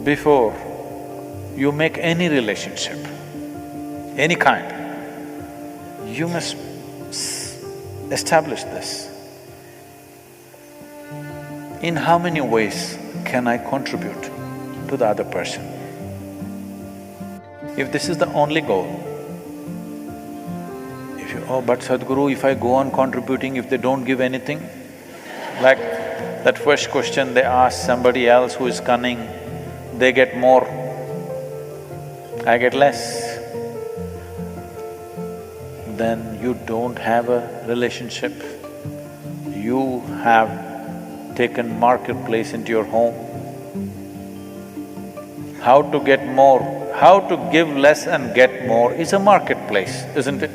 before you make any relationship, any kind, you must establish this. In how many ways can I contribute to the other person? If this is the only goal, if you, oh, but Sadhguru, if I go on contributing, if they don't give anything, like that first question they ask somebody else who is cunning, they get more, I get less, then you don't have a relationship. You have taken marketplace into your home. How to get more, how to give less and get more is a marketplace, isn't it?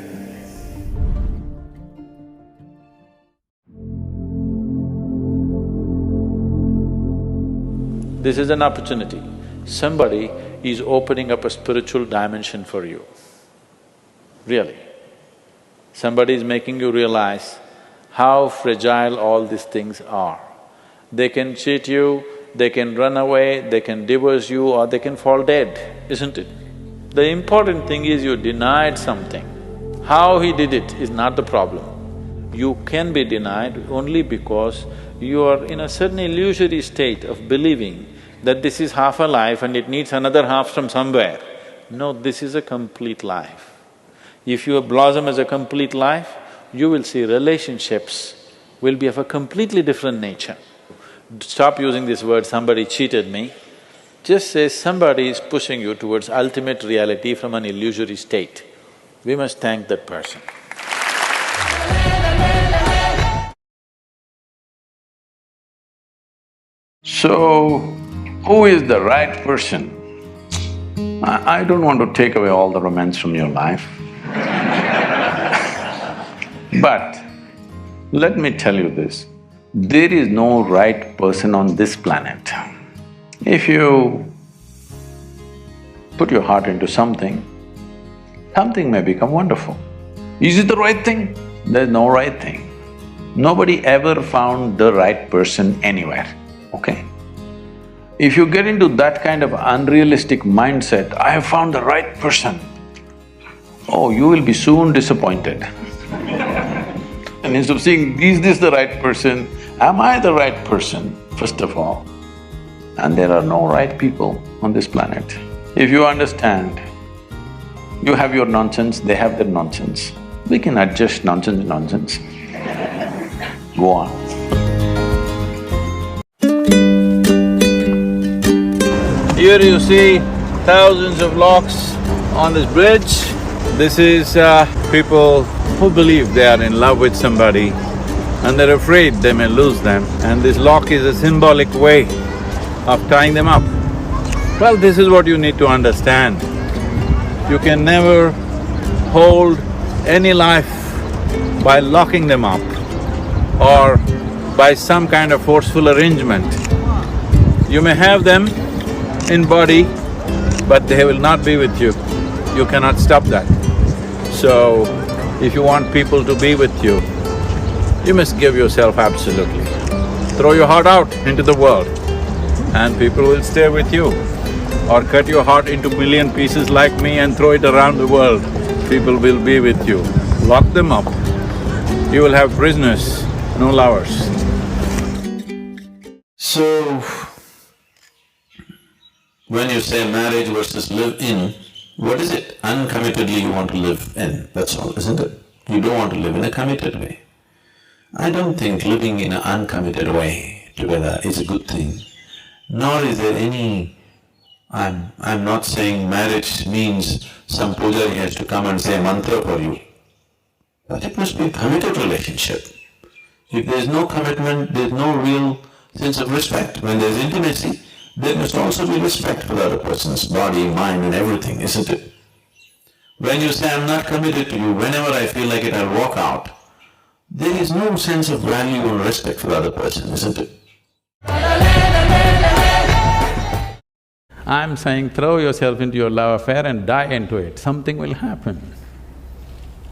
This is an opportunity. Somebody is opening up a spiritual dimension for you, really. Somebody is making you realize how fragile all these things are. They can cheat you, they can run away, they can divorce you, or they can fall dead, isn't it? The important thing is you denied something. How he did it is not the problem. You can be denied only because you are in a certain illusory state of believing that this is half a life and it needs another half from somewhere. No, this is a complete life. If you blossom as a complete life, you will see relationships will be of a completely different nature. Stop using this word, somebody cheated me. Just say somebody is pushing you towards ultimate reality from an illusory state. We must thank that person. So, who is the right person? I don't want to take away all the romance from your life. But let me tell you this, there is no right person on this planet. If you put your heart into something, something may become wonderful. Is it the right thing? There's no right thing. Nobody ever found the right person anywhere, okay? If you get into that kind of unrealistic mindset, I have found the right person, oh, you will be soon disappointed. And instead of saying, is this the right person? Am I the right person, first of all? And there are no right people on this planet. If you understand, you have your nonsense, they have their nonsense. We can adjust nonsense. Go on. Here you see thousands of locks on this bridge. This is people who believe they are in love with somebody and they're afraid they may lose them, and this lock is a symbolic way of tying them up. Well, this is what you need to understand. You can never hold any life by locking them up or by some kind of forceful arrangement. You may have them in body, but they will not be with you. You cannot stop that. So, if you want people to be with you, you must give yourself absolutely. Throw your heart out into the world and people will stay with you. Or cut your heart into million pieces like me and throw it around the world, people will be with you. Lock them up, you will have prisoners, no lovers. So, when you say marriage versus live in, what is it? Uncommittedly you want to live in, that's all, isn't it? You don't want to live in a committed way. I don't think living in an uncommitted way together is a good thing. Nor is there any… I'm not saying marriage means some pujari has to come and say a mantra for you. But it must be a committed relationship. If there is no commitment, there is no real sense of respect. When there is intimacy, there must also be respect for the other person's body, mind and everything, isn't it? When you say, I'm not committed to you, whenever I feel like it, I'll walk out, there is no sense of value or respect for the other person, isn't it? I'm saying throw yourself into your love affair and die into it, something will happen.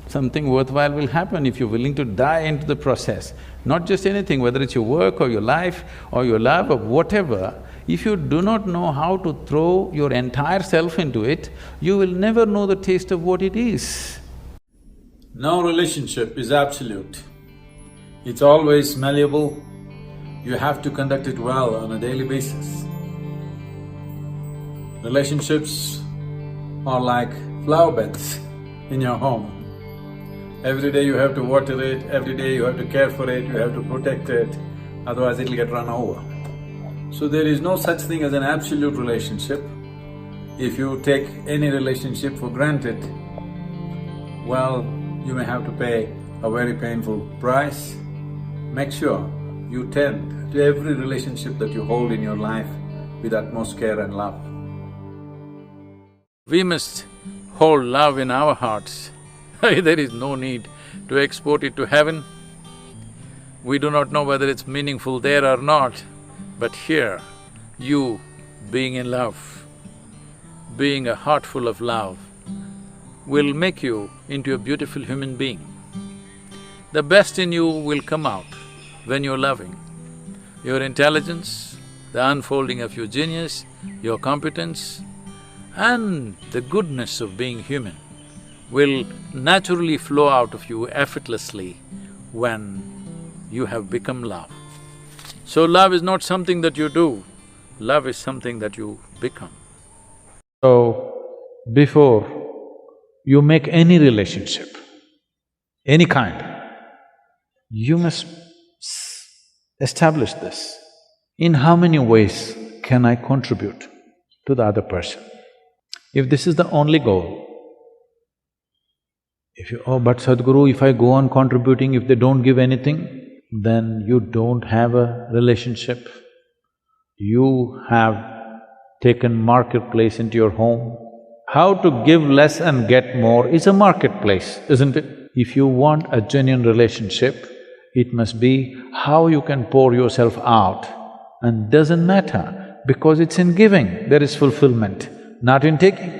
Something worthwhile will happen if you're willing to die into the process. Not just anything, whether it's your work or your life or your love or whatever, If you do not know how to throw your entire self into it, you will never know the taste of what it is. No relationship is absolute. It's always malleable. You have to conduct it well on a daily basis. Relationships are like flower beds in your home. Every day you have to water it, every day you have to care for it, you have to protect it, otherwise it'll get run over. So there is no such thing as an absolute relationship. If you take any relationship for granted, well, you may have to pay a very painful price. Make sure you tend to every relationship that you hold in your life with utmost care and love. We must hold love in our hearts. There is no need to export it to heaven. We do not know whether it's meaningful there or not, but here, you being in love, being a heart full of love, will make you into a beautiful human being. The best in you will come out when you're loving. Your intelligence, the unfolding of your genius, your competence, and the goodness of being human will naturally flow out of you effortlessly when you have become love. So love is not something that you do, love is something that you become. So, before you make any relationship, any kind, you must establish this. In how many ways can I contribute to the other person? If this is the only goal, but Sadhguru, if I go on contributing, if they don't give anything, then you don't have a relationship. You have taken marketplace into your home. How to give less and get more is a marketplace, isn't it? If you want a genuine relationship, it must be how you can pour yourself out, and doesn't matter, because it's in giving there is fulfillment, not in taking.